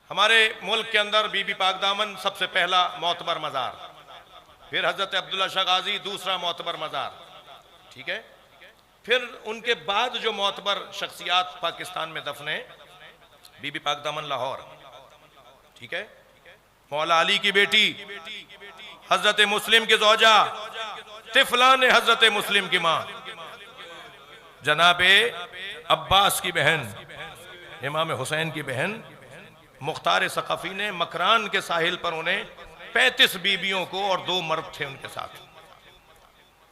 हमारे मुल्क के अंदर बीबी पाक दामन सबसे पहला मोतबर मज़ार, फिर हज़रत अब्दुल्ला शाह गाजी दूसरा मोतबर मज़ार, ठीक है। फिर उनके बाद जो मोतबर शख्सियात पाकिस्तान में दफन है, बीबी पाक दामन लाहौर, ठीक है। मौला अली की बेटी, हज़रत मुस्लिम की ज़ौजा, तिफलान हज़रत मुस्लिम की माँ, जनाबे अब्बास की बहन, इमाम हुसैन की बहन मुख्तार सक़फ़ी ने मकरान के साहिल पर उन्हें 35 बीबियों को और 2 मर्द थे उनके साथ,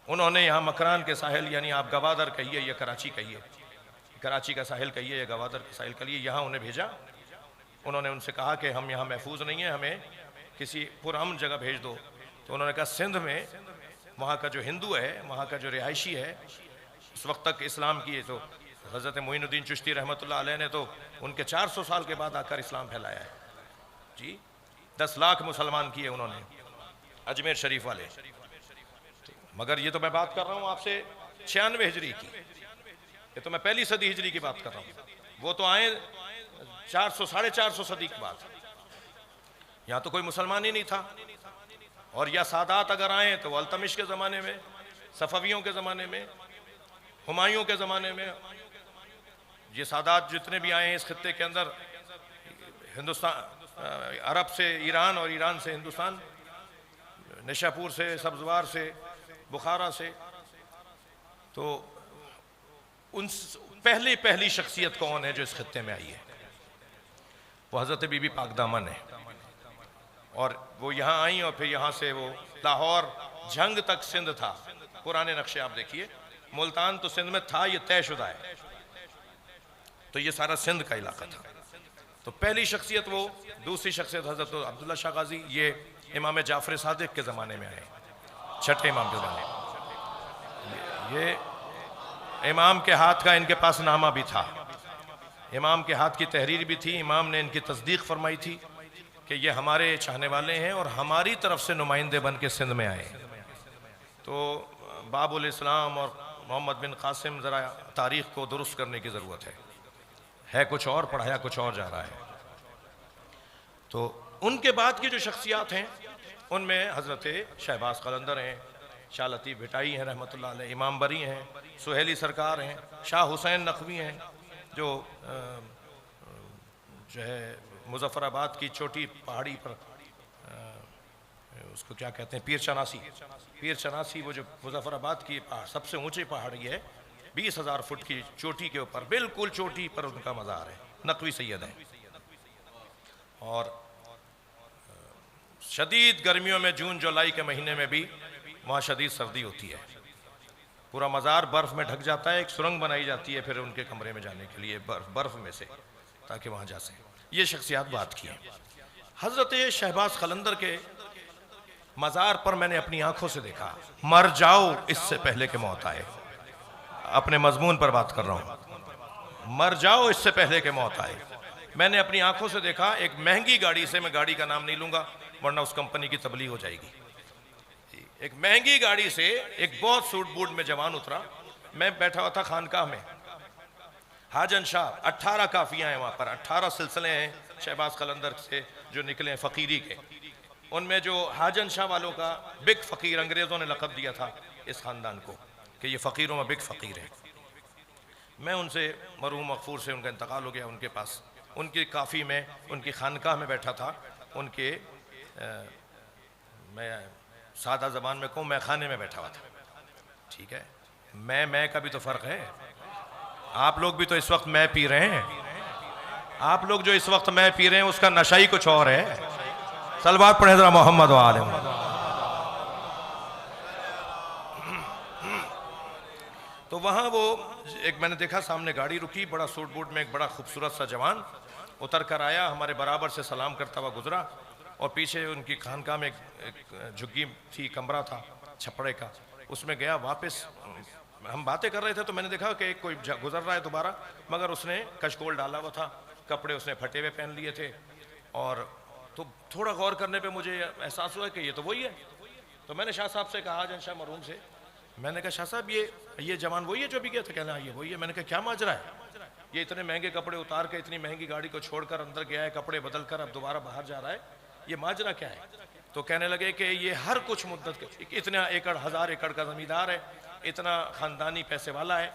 उन्होंने यहाँ मकरान के साहिल, यानी आप गवादर कहिए या कराची कहिए, कराची का साहिल कहिए या गवादर का साहिल कहिए, यहाँ उन्हें भेजा। उन्होंने उनसे कहा कि हम यहाँ महफूज नहीं हैं, हमें किसी पुरअमन जगह भेज दो। तो उन्होंने कहा सिंध में वहाँ का जो हिंदू है, वहाँ का जो रिहायशी है, उस वक्त तक इस्लाम की, तो हज़रत मोइनुद्दीन चिश्ती रहमतुल्लाह अलैह ने तो उनके 400 साल के बाद आकर इस्लाम फैलाया है जी। 10 लाख मुसलमान किए उन्होंने, अजमेर शरीफ वाले। मगर ये तो मैं बात कर रहा हूँ आपसे 96 हिजरी की, ये तो मैं पहली सदी हिजरी की बात कर रहा हूँ। वो तो आए 400 साढ़े 400 सदी के बाद। यहाँ तो कोई मुसलमान ही नहीं था। और या सादात अगर आए तो अल्तमिश के ज़माने में, सफ़वियों के ज़माने में, हुमायूं के ज़माने में। ये सादात जितने भी आए हैं इस खित्ते के अंदर, हिंदुस्तान, अरब से ईरान और ईरान से हिंदुस्तान, निशापुर से, सब्जवार से, बुखारा से, तो उन पहली शख्सियत कौन है जो इस खित्ते में आई है? वो हज़रत बीबी पाक दामन है। और वो यहाँ आई और फिर यहाँ से वो लाहौर जंग तक सिंध था। पुराने नक्शे आप देखिए, मुल्तान तो सिंध में था, ये तयशुदा है, तो ये सारा सिंध का इलाका था। तो पहली शख्सियत वो। दूसरी शख्सियत हज़रत अब्दुल्ला शाह गाजी, ये इमाम जाफ़र सादिक के ज़माने में आए, छठे इमाम के ज़माने। ये इमाम के हाथ का इनके पास नामा भी था, इमाम के हाथ की तहरीर भी थी। इमाम ने इनकी तस्दीक फरमाई थी कि ये हमारे चाहने वाले हैं और हमारी तरफ से नुमाइंदे बन के सिंध में आए। तो बाबुल इस्लाम और मोहम्मद बिन कासिम, ज़रा तारीख़ को दुरुस्त करने की ज़रूरत है कुछ और, पढ़ाया कुछ और जा रहा है। तो उनके बाद की जो शख्सियात हैं उनमें हज़रत शहबाज कलंदर हैं, शाह लतीफ़ भिटाई हैं रहमतुल्लाह अलैह, इमाम बरी हैं, सुहेली सरकार हैं, शाह हुसैन नकवी हैं जो है मुज़फ़्फ़राबाद की छोटी पहाड़ी पर, उसको क्या कहते हैं, पीर चनासी, वो जो मुज़फ़्फ़राबाद की सबसे ऊंची पहाड़ी है, 20,000 फुट की चोटी के ऊपर, बिल्कुल चोटी पर उनका मज़ार है। नकवी सैयद है। और शदीद गर्मियों में, जून जुलाई के महीने में भी वहाँ शदीद सर्दी होती है, पूरा मज़ार बर्फ़ में ढक जाता है। एक सुरंग बनाई जाती है फिर उनके कमरे में जाने के लिए बर्फ़ में से, ताकि वहाँ जा सकें। ये शख्सियात बात की है। हज़रत शहबाज कलंदर के मज़ार पर मैंने अपनी आंखों से देखा, मर जाओ इससे पहले कि मौत आए। अपने मजमून पर बात कर रहा हूँ, मर जाओ इससे पहले कि मौत आए। मैंने अपनी आंखों से देखा एक महंगी गाड़ी से, मैं गाड़ी का नाम नहीं लूँगा वरना उस कंपनी की तबलीग हो जाएगी, एक महंगी गाड़ी से एक बहुत सूट बूट में जवान उतरा। मैं बैठा हुआ था खानकाह में, हाजन शाह, 18 काफियाँ हैं वहाँ पर, 18 सिलसिले हैं शहबाज कलंदर से जो निकले हैं फ़कीरी के। उनमें जो हाजन शाह वालों का बिग फ़कीर, अंग्रेज़ों ने लक़ब दिया था इस ख़ानदान को कि ये फ़कीरों में बिग फ़कीर है। मैं उनसे, मरहूम मग़फ़ूर से उनका इंतकाल हो गया, उनके पास उनकी काफ़ी में, उनकी खानकाह में बैठा था। उनके मैं सादा ज़बान में कहूँ, मैं खाने में बैठा हुआ था, ठीक है। मैं का भी तो फ़र्क है। आप लोग भी तो इस वक्त मैं पी रहे हैं, आप लोग जो इस वक्त मैं पी रहे हैं उसका नशा ही कुछ और है। सलवात पढ़े ज़रा मोहम्मद व आले मोहम्मद। तो वहाँ वो एक मैंने देखा, सामने गाड़ी रुकी, बड़ा सूट बूट में एक बड़ा खूबसूरत सा जवान उतर कर आया, हमारे बराबर से सलाम करता हुआ गुजरा। और पीछे उनकी खानकाह में एक झुग्गी थी, कमरा था छपड़े का, उसमें गया। वापस हम बातें कर रहे थे तो मैंने देखा कि कोई गुजर रहा है दोबारा, मगर उसने कशकोल डाला हुआ था, कपड़े उसने फटे हुए पहन लिए थे। और तो थोड़ा गौर करने पे मुझे एहसास हुआ कि ये तो वही है। तो मैंने शाह साहब से कहा, जन शाह मरहूम से, मैंने कहा शाह साहब ये जवान वही है जो भी गया था? कहना ये वही है। मैंने कहा क्या माजरा है? ये इतने महंगे कपड़े उतार के इतनी महंगी गाड़ी को छोड़कर अंदर गया है, कपड़े बदल कर अब दोबारा बाहर जा रहा है, ये माजरा क्या है? तो कहने लगे कि ये हर कुछ मुद्दत के, इतना एकड़ 1000 एकड़ का जमींदार है, इतना खानदानी पैसे वाला है,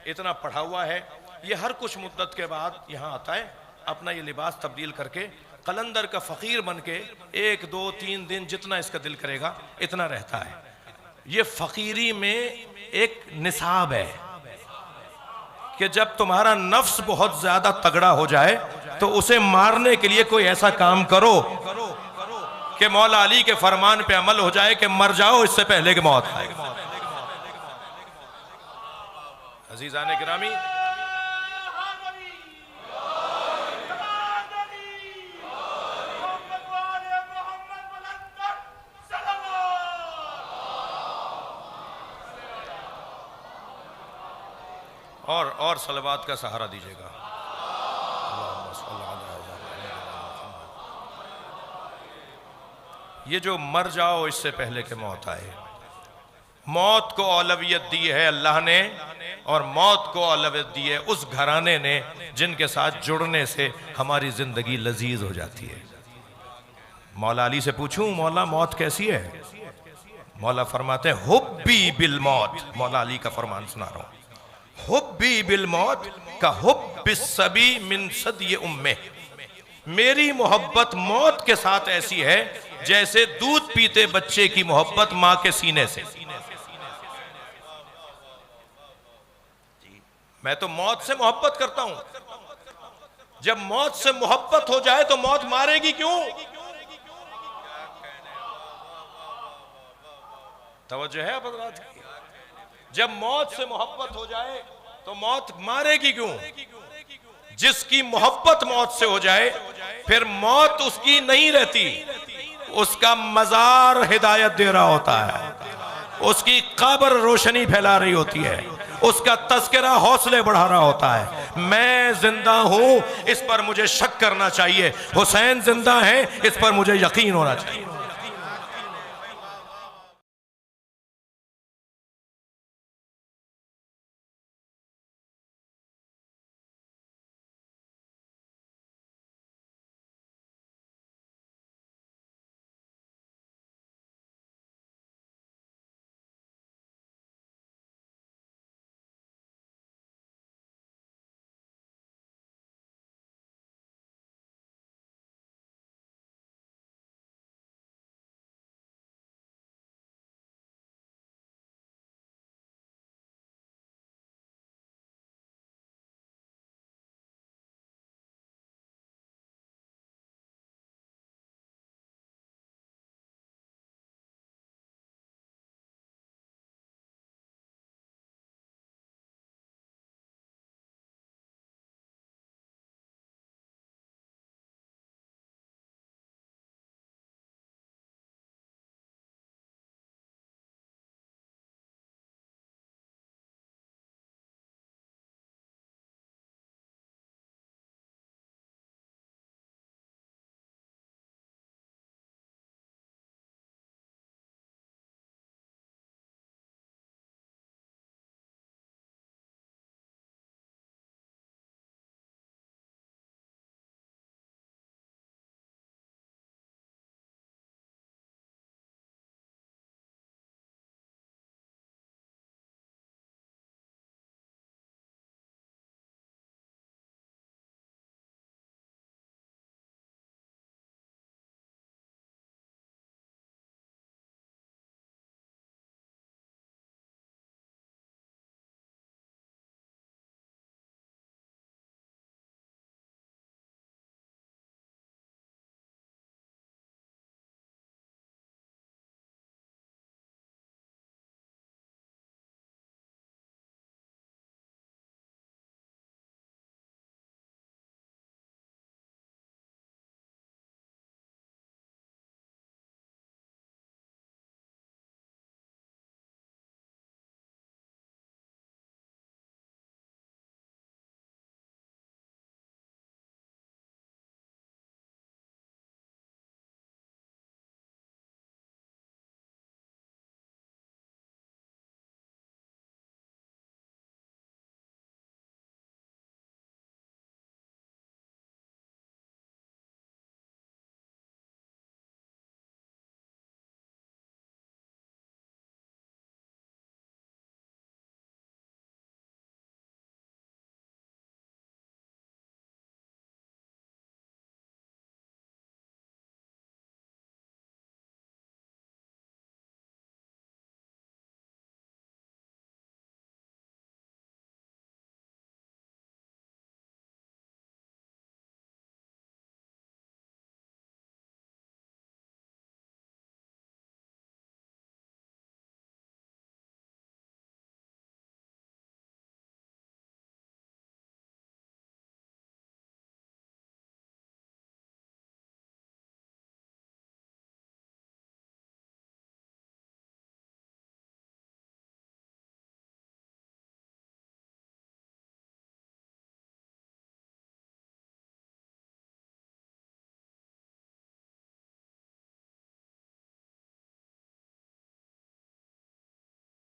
इतना पढ़ा हुआ है, ये हर कुछ मुद्दत के बाद यहाँ आता है, अपना ये लिबास तब्दील करके कलंदर का फकीर बन के 1 2 3 दिन जितना इसका दिल करेगा इतना रहता है। ये फकीरी में एक निसाब है कि जब तुम्हारा नफ्स बहुत ज्यादा तगड़ा हो जाए तो उसे मारने के लिए कोई ऐसा काम करो कि मौला अली के फरमान पे अमल हो जाए कि मर जाओ इससे पहले कि मौत आए। अजीजान गिरामी, और सलवात का सहारा दीजिएगा। ये जो मर जाओ इससे पहले कि मौत आए, मौत को औलवियत दी है अल्लाह ने, और मौत को औलवियत दी है उस घराने ने जिनके साथ जुड़ने से हमारी जिंदगी लजीज हो जाती है। मौला अली से पूछूं, मौला मौत कैसी है? मौला फरमाते हैं हुब्बी बिल मौत। मौला अली का फरमान सुना रहा हूं, हुब्बी बिल मौत का हुब्बिस सभी मिन सदी उम्मे। मेरी मोहब्बत मौत के साथ ऐसी है जैसे दूध पीते बच्चे की मोहब्बत मां के सीने से। मैं तो मौत से मोहब्बत करता हूं। जब मौत से मोहब्बत हो जाए तो मौत मारेगी क्यों? तवज्जो है अब हज़रात की? जब मौत से मोहब्बत हो जाए तो मौत मारेगी क्यों? जिसकी मोहब्बत मौत से हो जाए फिर मौत उसकी नहीं रहती, उसका मजार हिदायत दे रहा होता है, उसकी कब्र रोशनी फैला रही होती है, उसका तस्करा हौसले बढ़ा रहा होता है। मैं जिंदा हूं इस पर मुझे शक करना चाहिए, हुसैन जिंदा है इस पर मुझे यकीन होना चाहिए।